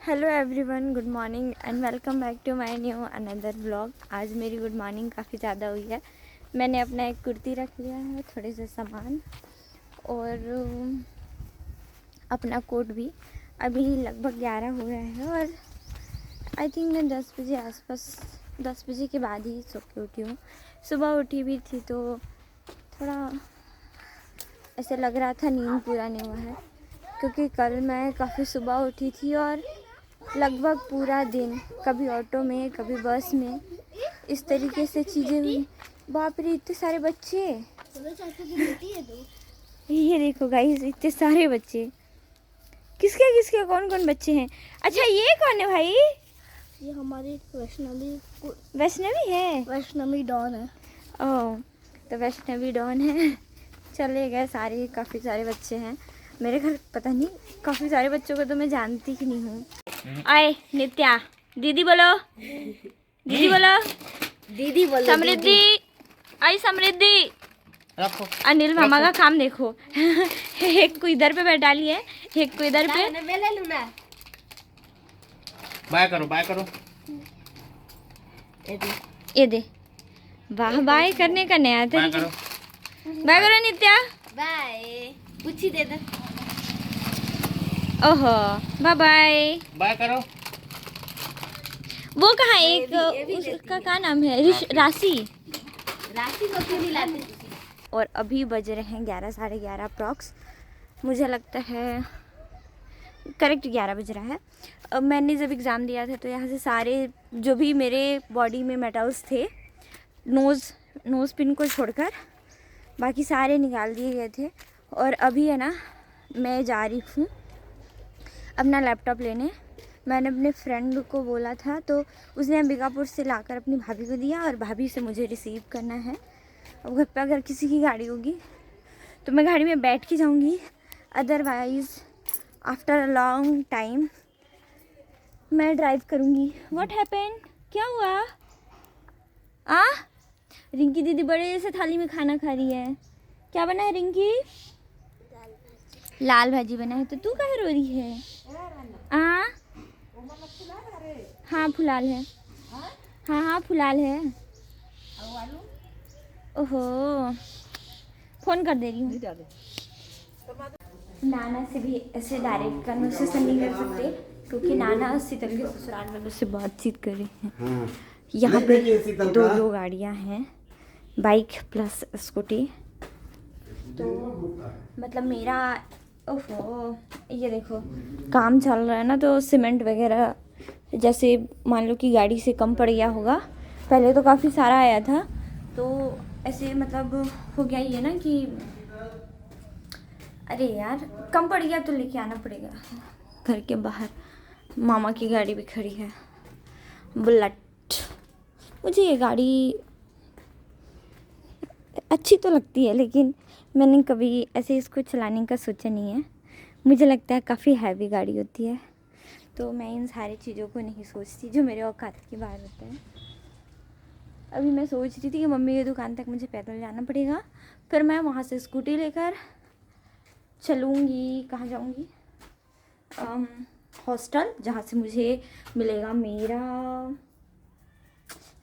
Hello everyone, good morning and welcome back to my new another blog. आज मेरी good morning काफ़ी ज़्यादा हुई है। मैंने अपना एक कुर्ती रख लिया है, थोड़े से सामान और अपना कोट भी। अभी लगभग 11 हो रहे हैं और आई थिंक मैं 10 बजे आसपास 10 बजे के बाद ही सो के उठी हूँ। सुबह उठी भी थी तो थोड़ा ऐसे लग रहा था नींद पूरा नहीं हुआ है, क्योंकि कल मैं काफ़ी सुबह उठी थी और लगभग पूरा दिन कभी ऑटो में कभी बस में इस तरीके से चीज़ें हुई। बाप रे, इतने सारे बच्चे! ये देखो गाइस, इतने सारे बच्चे। किसके किसके कौन कौन बच्चे हैं? अच्छा, ये कौन है भाई? ये हमारी वैष्णवी है। वैष्णवी डॉन है। ओह, तो वैष्णवी डॉन है। चले गए सारे, काफ़ी सारे बच्चे हैं मेरे घर। पता नहीं, काफ़ी सारे बच्चों को तो मैं जानती ही नहीं हूँ। आए नित्या, दीदी बोलो, दीदी बोलो, दीदी बोलो। समृद्धि, आई समृद्धि। अनिल मामा का काम देखो। एक को इधर पे बैठा ली है, एक को इधर पे। बाय करो, बाय करो। ये दे, वाह, बाय करने का नया बाय तरीका। करो। बाय करो नित्या। बाय। पूछी दे दे। ओहो, बाय बाय। बाय करो। वो कहाँ एक उसका क्या नाम है? राशि। राशि को क्यों नहीं लाते? और अभी बज रहे हैं 11, साढ़े 11 अप्रॉक्स। मुझे लगता है करेक्ट 11 बज रहा है। अब मैंने जब एग्ज़ाम दिया था तो यहाँ से सारे जो भी मेरे बॉडी में मेटल्स थे, नोज़ पिन को छोड़कर बाकी सारे निकाल दिए गए थे। और अभी है ना, मैं जा रही हूँ अपना लैपटॉप लेने। मैंने अपने फ्रेंड को बोला था तो उसने अंबिकापुर से लाकर अपनी भाभी को दिया और भाभी से मुझे रिसीव करना है। अब घर पे अगर किसी की गाड़ी होगी तो मैं गाड़ी में बैठ के जाऊंगी, otherwise after a long time मैं ड्राइव करूंगी। What happened? क्या हुआ? रिंकी दीदी बड़े जैसे थाली में खाना खा रही है। क्या बना है रिंकी? लाल भाजी बना है। तो तू काहे रो रही है? हाँ फुलाल है। हाँ फुलाल है। ओहो, फोन कर दे रही हूँ। नाना से भी ऐसे डायरेक्ट कन्वर्सेशन नहीं कर सकते, क्योंकि नाना शीतल के ससुराल वालों से बातचीत कर रहे हैं। यहाँ पे दो गाड़ियाँ हैं, बाइक प्लस स्कूटी। तो मतलब मेरा, ओहो, ये देखो काम चल रहा है ना, तो सीमेंट वगैरह जैसे मान लो कि गाड़ी से कम पड़ गया होगा। पहले तो काफ़ी सारा आया था, तो ऐसे मतलब हो गया ये ना कि अरे यार कम पड़ गया तो लेके आना पड़ेगा। घर के बाहर मामा की गाड़ी भी खड़ी है, बुलेट। मुझे ये गाड़ी अच्छी तो लगती है, लेकिन मैंने कभी ऐसे इसको चलाने का सोचा नहीं है। मुझे लगता है काफ़ी हैवी गाड़ी होती है, तो मैं इन सारी चीज़ों को नहीं सोचती जो मेरे औकात की बात होता है। अभी मैं सोच रही थी कि मम्मी की दुकान तक मुझे पैदल जाना पड़ेगा, फिर मैं वहाँ से स्कूटी लेकर चलूँगी। कहाँ जाऊँगी? हॉस्टल, जहाँ से मुझे मिलेगा मेरा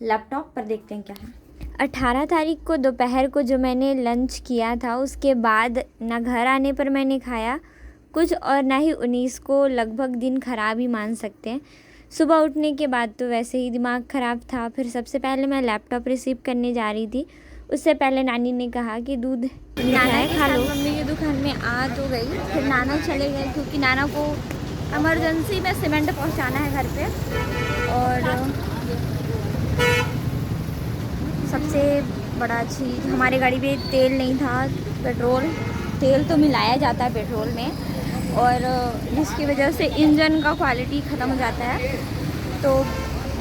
लैपटॉप। पर देखते हैं क्या है। 18 तारीख को दोपहर को जो मैंने लंच किया था, उसके बाद ना घर आने पर मैंने खाया कुछ और ना ही 19 को। लगभग दिन ख़राब ही मान सकते हैं। सुबह उठने के बाद तो वैसे ही दिमाग ख़राब था। फिर सबसे पहले मैं लैपटॉप रिसीव करने जा रही थी, उससे पहले नानी ने कहा कि दूध नाना खा लो। मम्मी की दुकान में आ तो गई, फिर नाना चले गए, क्योंकि नाना को इमरजेंसी में सीमेंट पहुंचाना है घर पे। और सबसे बड़ा चीज़, हमारी गाड़ी में तेल नहीं था, पेट्रोल। तेल तो मिलाया जाता है पेट्रोल में, और जिसकी वजह से इंजन का क्वालिटी ख़त्म हो जाता है। तो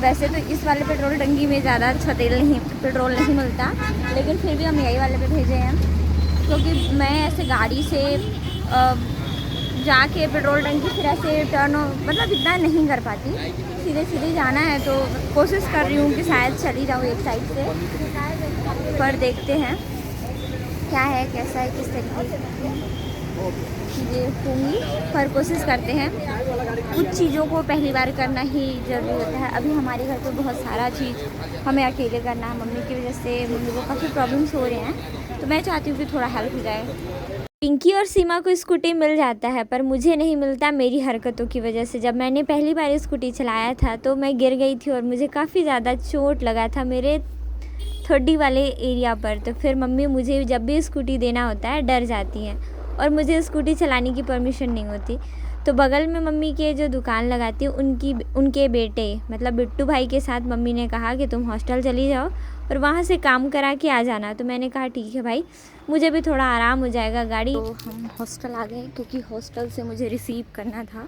वैसे तो इस वाले पेट्रोल टंकी में ज़्यादा अच्छा पेट्रोल नहीं मिलता, लेकिन फिर भी हम यही वाले पे भेजे हैं, क्योंकि मैं ऐसे गाड़ी से जाके पेट्रोल टंकी फिर ऐसे टर्न मतलब इतना नहीं कर पाती। सीधे सीधे जाना है, तो कोशिश कर रही हूँ कि शायद चली जाऊँ एक साइड से, पर देखते हैं क्या है, कैसा है, किस तरीके से। चीज़ें होंगी, पर कोशिश करते हैं। कुछ चीज़ों को पहली बार करना ही ज़रूरी होता है। अभी हमारे घर पे बहुत सारा चीज़ हमें अकेले करना है। मम्मी की वजह से मम्मी को काफ़ी प्रॉब्लम्स हो रहे हैं, तो मैं चाहती हूँ कि थोड़ा हेल्प हो जाए। पिंकी और सीमा को स्कूटी मिल जाता है, पर मुझे नहीं मिलता मेरी हरकतों की वजह से। जब मैंने पहली बार स्कूटी चलाया था तो मैं गिर गई थी और मुझे काफ़ी ज़्यादा चोट लगा था मेरे थोड़ी वाले एरिया पर। तो फिर मम्मी मुझे जब भी स्कूटी देना होता है डर जाती हैं और मुझे स्कूटी चलाने की परमिशन नहीं होती। तो बगल में मम्मी के जो दुकान लगाती है उनके बेटे मतलब बिट्टू भाई के साथ मम्मी ने कहा कि तुम हॉस्टल चली जाओ और वहाँ से काम करा के आ जाना। तो मैंने कहा ठीक है भाई, मुझे भी थोड़ा आराम हो जाएगा गाड़ी। तो हम हॉस्टल आ गए क्योंकि हॉस्टल से मुझे रिसीव करना था।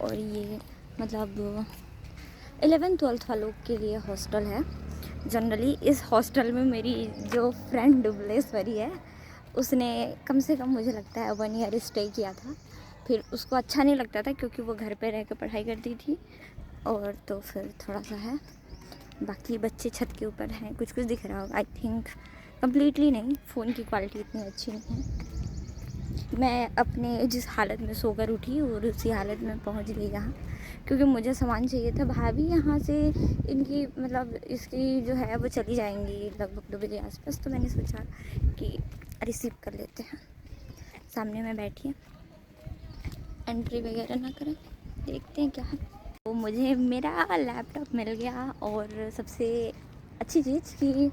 और ये मतलब 11th-12th वालों के लिए हॉस्टल है। जनरली इस हॉस्टल में मेरी जो फ्रेंड डुबलेश्वरी है उसने कम से कम मुझे लगता है 1 ईयर स्टे किया था। फिर उसको अच्छा नहीं लगता था क्योंकि वो घर पे रह कर पढ़ाई करती थी, और तो फिर थोड़ा सा है। बाकी बच्चे छत के ऊपर हैं, कुछ कुछ दिख रहा होगा आई थिंक, कम्प्लीटली नहीं, फ़ोन की क्वालिटी इतनी अच्छी नहीं है। मैं अपने जिस हालत में सोकर उठी और उसी हालत में पहुंच गई यहाँ, क्योंकि मुझे सामान चाहिए था। भाभी यहाँ से इनकी मतलब इसकी जो है वो चली जाएंगी लगभग 2 बजे आसपास, तो मैंने सोचा कि रिसीव कर लेते हैं। सामने में बैठी है, एंट्री वगैरह ना करें, देखते हैं क्या है। तो मुझे मेरा लैपटॉप मिल गया, और सबसे अच्छी चीज़ कि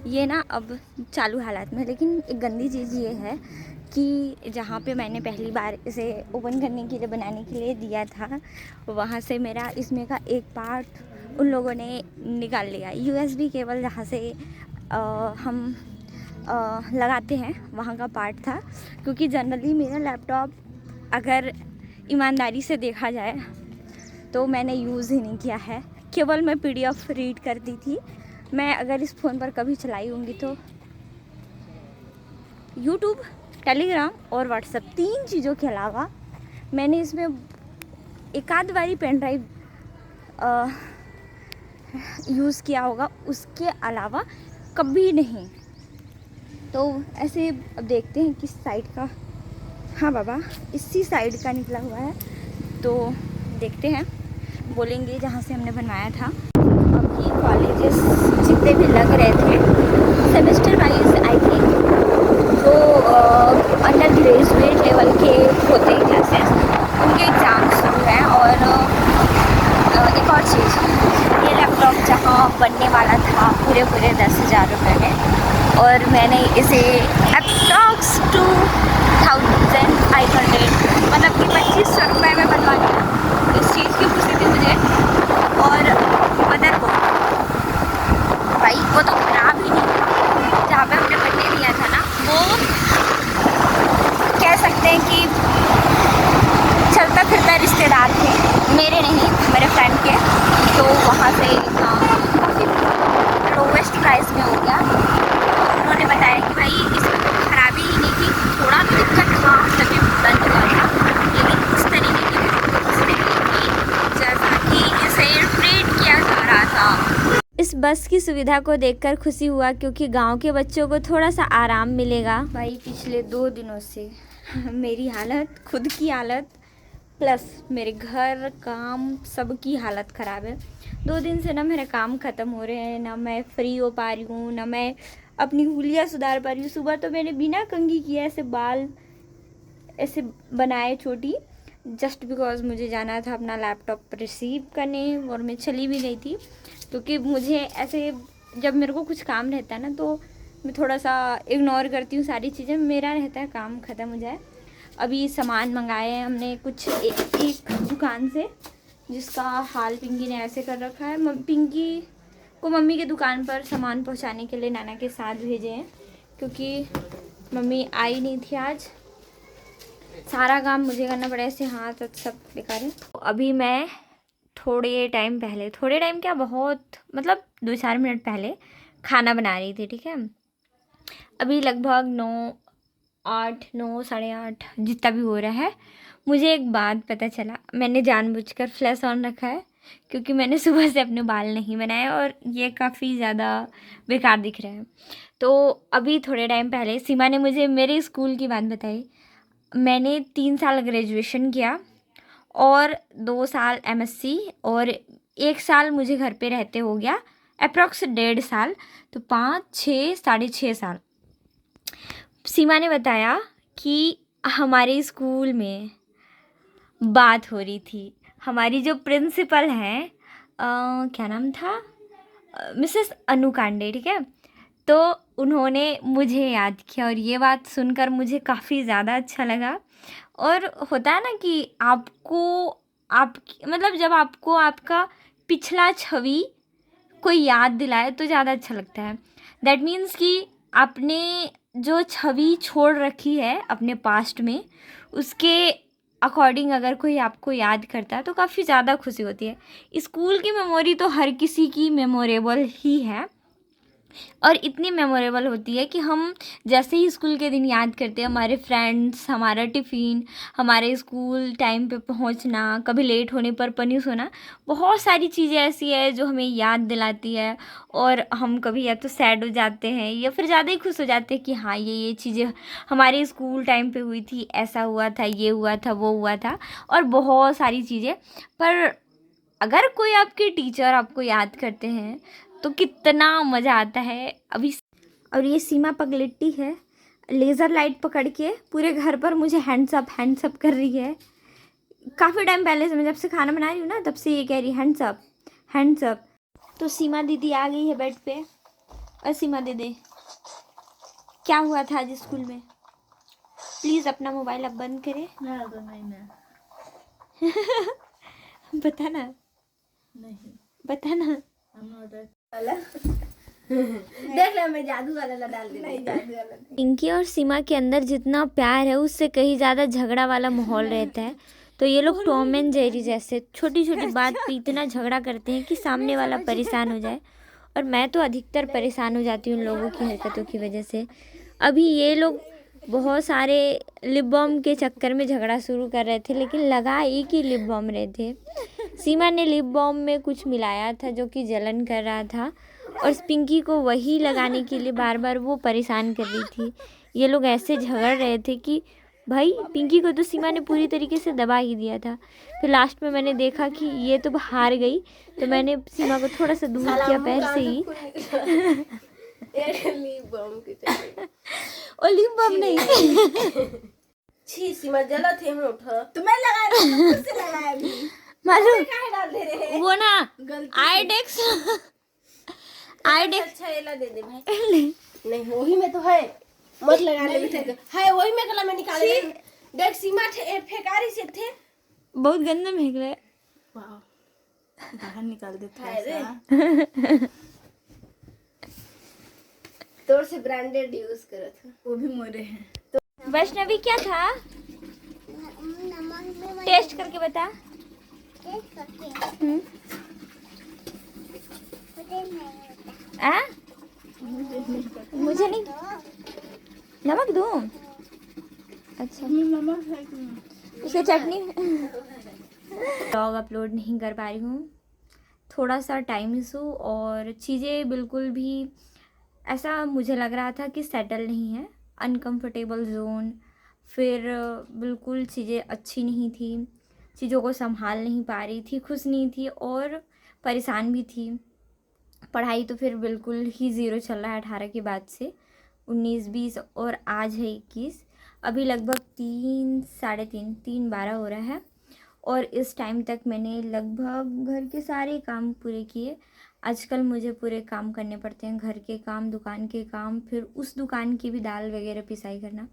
ये ना अब चालू हालात में, लेकिन एक गंदी चीज़ ये है कि जहाँ पे मैंने पहली बार इसे ओपन करने के लिए बनाने के लिए दिया था, वहाँ से मेरा इसमें का एक पार्ट उन लोगों ने निकाल लिया। USB केबल जहाँ से हम लगाते हैं वहाँ का पार्ट था, क्योंकि जनरली मेरा लैपटॉप अगर ईमानदारी से देखा जाए तो मैंने यूज़ ही नहीं किया है। केवल मैं PDF रीड करती थी। मैं अगर इस फ़ोन पर कभी चलाई होंगी तो यूट्यूब, टेलीग्राम और व्हाट्सएप, 3 चीज़ों के अलावा मैंने इसमें एक आध बारी पेन ड्राइव यूज़ किया होगा, उसके अलावा कभी नहीं। तो ऐसे अब देखते हैं किस साइड का, हाँ बाबा इसी साइड का निकला हुआ है, तो देखते हैं। बोलेंगे जहाँ से हमने बनवाया था। अभी कॉलेजेस जितने भी लग रहे थे सेमेस्टर वाइज आई थिंक, जो अंडर ग्रेजुएट लेवल के होते हैं क्लासेस, उनके एग्ज़ाम शुरू हैं। और एक और चीज़, ये लैपटॉप जहाँ बनने वाला था पूरे 10,000 रुपये में, और मैंने इसे अप्रॉक्स 2,500 मतलब कि 2,500 रुपये में बनवा लिया। इस चीज़ की खुशी थी मुझे। और मदरबोर्ड भाई वो तो खराब ही नहीं, जहाँ पे हमने बनने दिया था ना, वो कह सकते हैं कि चलता फिरता रिश्तेदार थे, मेरे नहीं मेरे फ्रेंड के। तो वहाँ से लोवेस्ट प्राइस में हो गया। उन्होंने बताया कि भाई इसमें तो खराबी ही नहीं थी, थोड़ा तो दिक्कत था तभी बंद हुआ था, लेकिन उस तरीके की दिक्कत नहीं थी जैसा कि इसे ट्रीट किया जा रहा था। इस बस की सुविधा को देखकर खुशी हुआ, क्योंकि गांव के बच्चों को थोड़ा सा आराम मिलेगा। भाई पिछले 2 दिनों से मेरी हालत, खुद की हालत प्लस मेरे घर काम सबकी हालत ख़राब है। 2 दिन से ना मेरे काम ख़त्म हो रहे हैं, ना मैं फ्री हो पा रही हूँ, ना मैं अपनी हुलिया सुधार पा रही हूँ। सुबह तो मैंने बिना कंघी किए ऐसे बाल ऐसे बनाए छोटी, जस्ट बिकॉज मुझे जाना था अपना लैपटॉप रिसीव करने, और मैं चली भी गई थी। क्योंकि मुझे ऐसे जब मेरे को कुछ काम रहता है ना, तो मैं थोड़ा सा इग्नोर करती हूँ सारी चीज़ें। मेरा रहता है काम ख़त्म हो जाए। अभी सामान मंगाए हैं हमने कुछ एक दुकान से, जिसका हाल पिंकी ने ऐसे कर रखा है। पिंकी को मम्मी के दुकान पर सामान पहुंचाने के लिए नाना के साथ भेजे हैं, क्योंकि मम्मी आई नहीं थी आज। सारा काम मुझे करना पड़ा, ऐसे हाथ सब बेकार है। तो अभी मैं थोड़े टाइम क्या, बहुत मतलब 2-4 मिनट पहले खाना बना रही थी, ठीक है। अभी लगभग 9 साढ़े 8 जितना भी हो रहा है। मुझे एक बात पता चला, मैंने जानबूझकर फ्लैश ऑन रखा है क्योंकि मैंने सुबह से अपने बाल नहीं बनाए और ये काफ़ी ज़्यादा बेकार दिख रहा है। तो अभी थोड़े टाइम पहले सीमा ने मुझे मेरे स्कूल की बात बताई। मैंने 3 साल ग्रेजुएशन किया और 2 साल एमएससी और 1 साल मुझे घर पे रहते हो गया, अप्रॉक्स 1.5 साल, तो 5, 6, 6.5 साल। सीमा ने बताया कि हमारे स्कूल में बात हो रही थी। हमारी जो प्रिंसिपल हैं, क्या नाम था, मिसेस अनु कांडे, ठीक है। तो उन्होंने मुझे याद किया और ये बात सुनकर मुझे काफ़ी ज़्यादा अच्छा लगा। और होता है ना कि आपको आप मतलब जब आपको आपका पिछला छवि कोई याद दिलाए तो ज़्यादा अच्छा लगता है। दैट मीन्स कि आपने जो छवि छोड़ रखी है अपने पास्ट में, उसके अकॉर्डिंग अगर कोई आपको याद करता है तो काफ़ी ज़्यादा खुशी होती है। स्कूल की मेमोरी तो हर किसी की मेमोरेबल ही है और इतनी मेमोरेबल होती है कि हम जैसे ही स्कूल के दिन याद करते हैं, हमारे फ्रेंड्स, हमारा टिफ़िन, हमारे स्कूल टाइम पे पहुंचना, कभी लेट होने पर पनिश होना, बहुत सारी चीज़ें ऐसी है जो हमें याद दिलाती है। और हम कभी या तो सैड हो जाते हैं या फिर ज़्यादा ही खुश हो जाते हैं कि हाँ ये चीज़ें हमारे स्कूल टाइम पे हुई थी, ऐसा हुआ था, ये हुआ था, वो हुआ था, और बहुत सारी चीज़ें। पर अगर कोई आपके टीचर आपको याद करते हैं तो कितना मज़ा आता है। अभी और ये सीमा पगलेट्टी है, लेज़र लाइट पकड़ के पूरे घर पर मुझे हैंड्स अप कर रही है। काफ़ी टाइम पहले से, मैं जब से खाना बना रही हूँ ना, तब से ये कह रही है हैंड्स अप, हैंड्स अप। तो सीमा दीदी आ गई है बेड पे। और सीमा दीदी, क्या हुआ था आज स्कूल में? प्लीज़ अपना मोबाइल अब बंद करें। बताना, बताना। देख ले, मैं जादू वाला डाल दे। नहीं, जादू वाला नहीं। पिंकी और सीमा के अंदर जितना प्यार है उससे कहीं ज़्यादा झगड़ा वाला माहौल रहता है। तो ये लोग टॉम एंड जेरी जैसे छोटी छोटी बात पे इतना झगड़ा करते हैं कि सामने वाला परेशान हो जाए। और मैं तो अधिकतर परेशान हो जाती हूँ उन लोगों की हरकतों की वजह से। अभी ये लोग बहुत सारे लिप बाम के चक्कर में झगड़ा शुरू कर रहे थे, लेकिन लगा एक ही लिप बाम रहे थे। सीमा ने लिप बाम में कुछ मिलाया था जो कि जलन कर रहा था और पिंकी को वही लगाने के लिए बार बार वो परेशान कर रही थी। ये लोग ऐसे झगड़ रहे थे कि भाई पिंकी को तो सीमा ने पूरी तरीके से दबा ही दिया था। फिर लास्ट में मैंने देखा कि ये तो हार गई, तो मैंने सीमा को थोड़ा सा दूर किया पैर से ही। और लिप बाम नहीं, छी, सीमा जला थे होठ। तो मैं लगाया, खुद से लगाया भी। मालूम काहे डाल दे रहे हैं? वो ना आईडेक्स अच्छा एला दे दे भाई। नहीं, वही में तो है, मत लगा ले बेटा। है वही में कला में निकाल दे। देख सीमा फेकारी से थे, बहुत गंदा महक रहा है। वाह, बाहर निकाल दे थोड़ा। तोर से ब्रांडेड यूज करत है, वो भी मोरे हैं। वैष्णवी क्या था? टेस्ट करके बता। आ? मुझे नहीं, नमक दूँ? अच्छा, उसे चटनी। ब्लॉग अपलोड नहीं कर पा रही हूँ, थोड़ा सा टाइम इशू और चीज़ें बिल्कुल भी ऐसा मुझे लग रहा था कि सेटल नहीं है, अनकंफर्टेबल जोन। फिर बिल्कुल चीज़ें अच्छी नहीं थी, चीज़ों को संभाल नहीं पा रही थी, खुश नहीं थी और परेशान भी थी। पढ़ाई तो फिर बिल्कुल ही ज़ीरो चल रहा है 18 के बाद से, 19, 20 और आज है 21। अभी लगभग 3, साढ़े 3, 12 हो रहा है और इस टाइम तक मैंने लगभग घर के सारे काम पूरे किए। आजकल मुझे पूरे काम करने पड़ते हैं, घर के काम, दुकान के काम, फिर उस दुकान की भी दाल वगैरह पिसाई करना।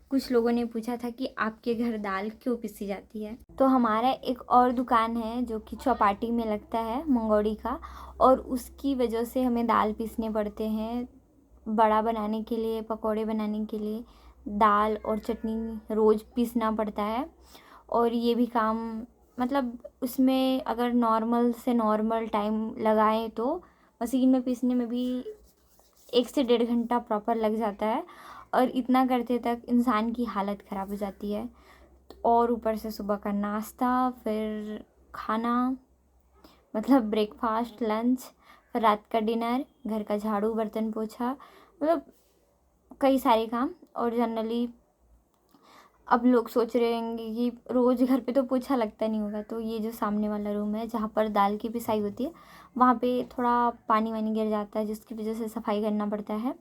कुछ लोगों ने पूछा था कि आपके घर दाल क्यों पिसी जाती है, तो हमारा एक और दुकान है जो कि चौपाटी में लगता है, मंगोड़ी का, और उसकी वजह से हमें दाल पीसने पड़ते हैं। बड़ा बनाने के लिए, पकौड़े बनाने के लिए दाल और चटनी रोज़ पीसना पड़ता है। और ये भी काम मतलब उसमें अगर नॉर्मल से नॉर्मल टाइम लगाएं तो मशीन में पीसने में भी 1 से 1.5 घंटा प्रॉपर लग जाता है और इतना करते तक इंसान की हालत ख़राब हो जाती है। और ऊपर से सुबह का नाश्ता, फिर खाना मतलब ब्रेकफास्ट, लंच, फिर रात का डिनर, घर का झाड़ू, बर्तन पोछा, मतलब कई सारे काम। और जनरली अब लोग सोच रहे होंगे कि रोज़ घर पे तो पोछा लगता नहीं होगा, तो ये जो सामने वाला रूम है जहाँ पर दाल की पिसाई होती है, वहाँ पे थोड़ा पानी वानी गिर जाता है, जिसकी वजह से सफाई करना पड़ता है।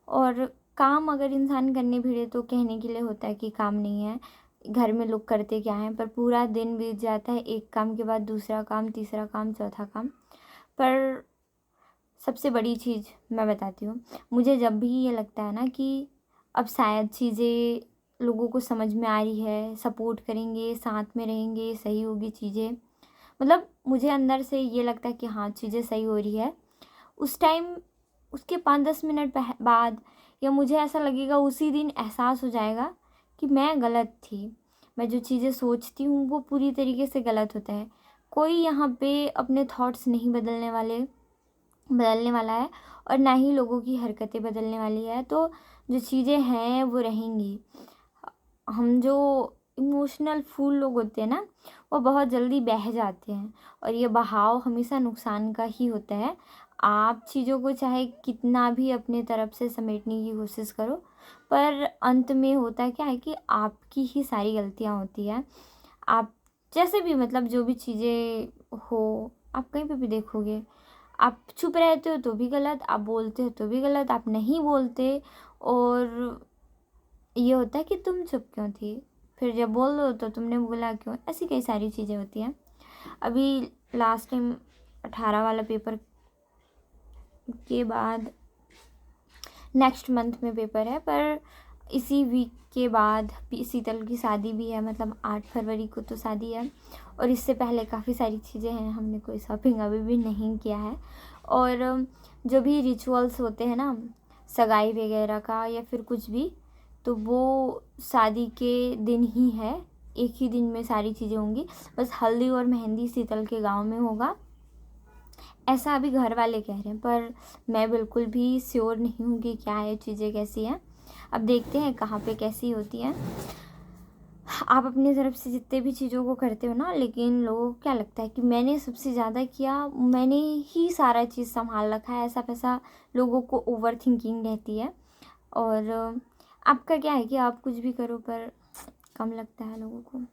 और काम अगर इंसान करने भिड़े तो कहने के लिए होता है कि काम नहीं है, घर में लोग करते क्या हैं, पर पूरा दिन बीत जाता है एक काम के बाद दूसरा काम, तीसरा काम, चौथा काम। पर सबसे बड़ी चीज़ मैं बताती हूँ, मुझे जब भी ये लगता है ना कि अब शायद चीज़ें लोगों को समझ में आ रही है, सपोर्ट करेंगे, साथ में रहेंगे, सही होगी चीज़ें, मतलब मुझे अंदर से ये लगता है कि हाँ चीज़ें सही हो रही है, उस टाइम उसके 5-10 मिनट बाद या मुझे ऐसा लगेगा, उसी दिन एहसास हो जाएगा कि मैं गलत थी। मैं जो चीज़ें सोचती हूँ वो पूरी तरीके से गलत होता है। कोई यहाँ पे अपने थॉट्स नहीं बदलने वाला है और ना ही लोगों की हरकतें बदलने वाली है। तो जो चीज़ें हैं वो रहेंगी। हम जो इमोशनल फूल लोग होते हैं ना, वो बहुत जल्दी बह जाते हैं और ये बहाव हमेशा नुकसान का ही होता है। आप चीज़ों को चाहे कितना भी अपने तरफ से समेटने की कोशिश करो, पर अंत में होता क्या है कि आपकी ही सारी गलतियाँ होती हैं। आप जैसे भी मतलब जो भी चीज़ें हो, आप कहीं पे भी देखोगे, आप चुप रहते हो तो भी गलत, आप बोलते हो तो भी गलत, आप नहीं बोलते और ये होता है कि तुम चुप क्यों थी, फिर जब बोल दो तो तुमने बोला क्यों, ऐसी कई सारी चीज़ें होती हैं। अभी लास्ट टाइम 18 वाला पेपर के बाद नेक्स्ट मंथ में पेपर है, पर इसी वीक के बाद शीतल की शादी भी है, मतलब 8 फरवरी को तो शादी है और इससे पहले काफ़ी सारी चीज़ें हैं। हमने कोई शॉपिंग अभी भी नहीं किया है और जो भी रिचुअल्स होते हैं ना, सगाई वगैरह का या फिर कुछ भी, तो वो शादी के दिन ही है, एक ही दिन में सारी चीज़ें होंगी। बस हल्दी और मेहंदी शीतल के गांव में होगा, ऐसा अभी घर वाले कह रहे हैं, पर मैं बिल्कुल भी श्योर नहीं हूँ कि क्या है, चीज़ें कैसी हैं। अब देखते हैं कहाँ पे कैसी होती हैं। आप अपनी तरफ से जितने भी चीज़ों को करते हो ना, लेकिन लोगों को क्या लगता है कि मैंने सबसे ज़्यादा किया, मैंने ही सारा चीज़ संभाल रखा है, ऐसा वैसा लोगों को ओवर थिंकिंग रहती है। और आपका क्या है कि आप कुछ भी करो पर कम लगता है लोगों को।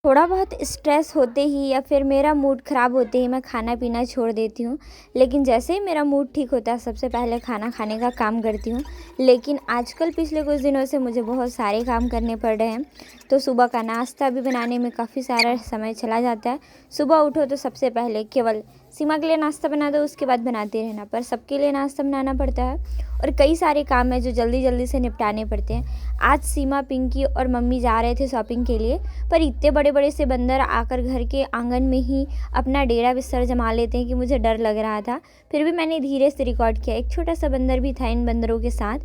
थोड़ा बहुत स्ट्रेस होते ही या फिर मेरा मूड ख़राब होते ही मैं खाना पीना छोड़ देती हूँ, लेकिन जैसे ही मेरा मूड ठीक होता है सबसे पहले खाना खाने का काम करती हूँ। लेकिन आजकल पिछले कुछ दिनों से मुझे बहुत सारे काम करने पड़ रहे हैं, तो सुबह का नाश्ता भी बनाने में काफ़ी सारा समय चला जाता है। सुबह उठो तो सबसे पहले केवल सीमा के लिए नाश्ता बना दो, उसके बाद बनाते रहना, पर सबके लिए नाश्ता बनाना पड़ता है और कई सारे काम हैं जो जल्दी जल्दी से निपटाने पड़ते हैं। आज सीमा, पिंकी और मम्मी जा रहे थे शॉपिंग के लिए, पर इतने बड़े बड़े से बंदर आकर घर के आंगन में ही अपना डेरा बिस्तर जमा लेते हैं कि मुझे डर लग रहा था। फिर भी मैंने धीरे से रिकॉर्ड किया। एक छोटा सा बंदर भी था इन बंदरों के साथ।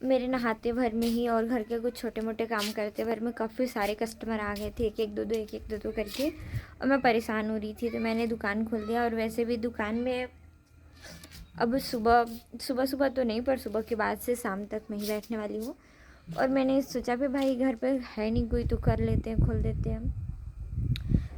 मेरे नहाते भर में ही और घर के कुछ छोटे मोटे काम करते भर में काफ़ी सारे कस्टमर आ गए थे, एक एक दो दो करके, और मैं परेशान हो रही थी, तो मैंने दुकान खोल दिया। और वैसे भी दुकान में अब सुबह तो नहीं, पर सुबह के बाद से शाम तक मैं ही बैठने वाली हूँ। और मैंने सोचा भी भाई घर पे है नहीं कोई, तो कर लेते हैं, खोल देते हैं।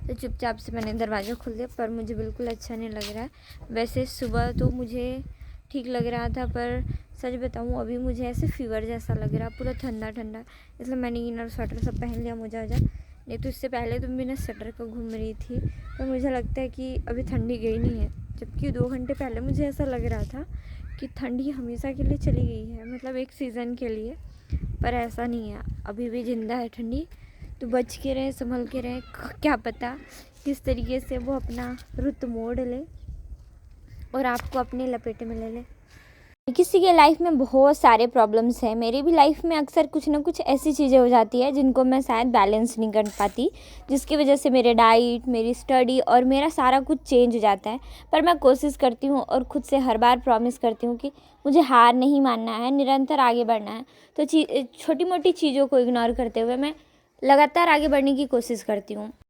तो चुपचाप से मैंने दरवाज़ा खोल दिया, पर मुझे बिल्कुल अच्छा नहीं लग रहा है। वैसे सुबह तो मुझे ठीक लग रहा था, पर सच बताऊँ अभी मुझे ऐसे फीवर जैसा लग रहा, पूरा ठंडा ठंडा, इसलिए मैंने इनर स्वेटर सब पहन लिया मोजा वोजा। नहीं तो इससे पहले तो बिना स्वेटर का घूम रही थी, पर मुझे लगता है कि अभी ठंडी गई नहीं है, जबकि 2 घंटे पहले मुझे ऐसा लग रहा था कि ठंडी हमेशा के लिए चली गई है, मतलब एक सीज़न के लिए। पर ऐसा नहीं है, अभी भी ज़िंदा है ठंडी। तो बच के रहे, संभल के रहे, क्या पता किस तरीके से वो अपना रुत मोड़ ले और आपको अपने लपेटे में ले ले। किसी के लाइफ में बहुत सारे प्रॉब्लम्स हैं, मेरी भी लाइफ में अक्सर कुछ ना कुछ ऐसी चीज़ें हो जाती है जिनको मैं शायद बैलेंस नहीं कर पाती, जिसकी वजह से मेरे डाइट, मेरी स्टडी और मेरा सारा कुछ चेंज हो जाता है। पर मैं कोशिश करती हूँ और खुद से हर बार प्रॉमिस करती हूँ कि मुझे हार नहीं मानना है, निरंतर आगे बढ़ना है। तो छोटी मोटी चीज़ों को इग्नोर करते हुए मैं लगातार आगे बढ़ने की कोशिश करती हूँ।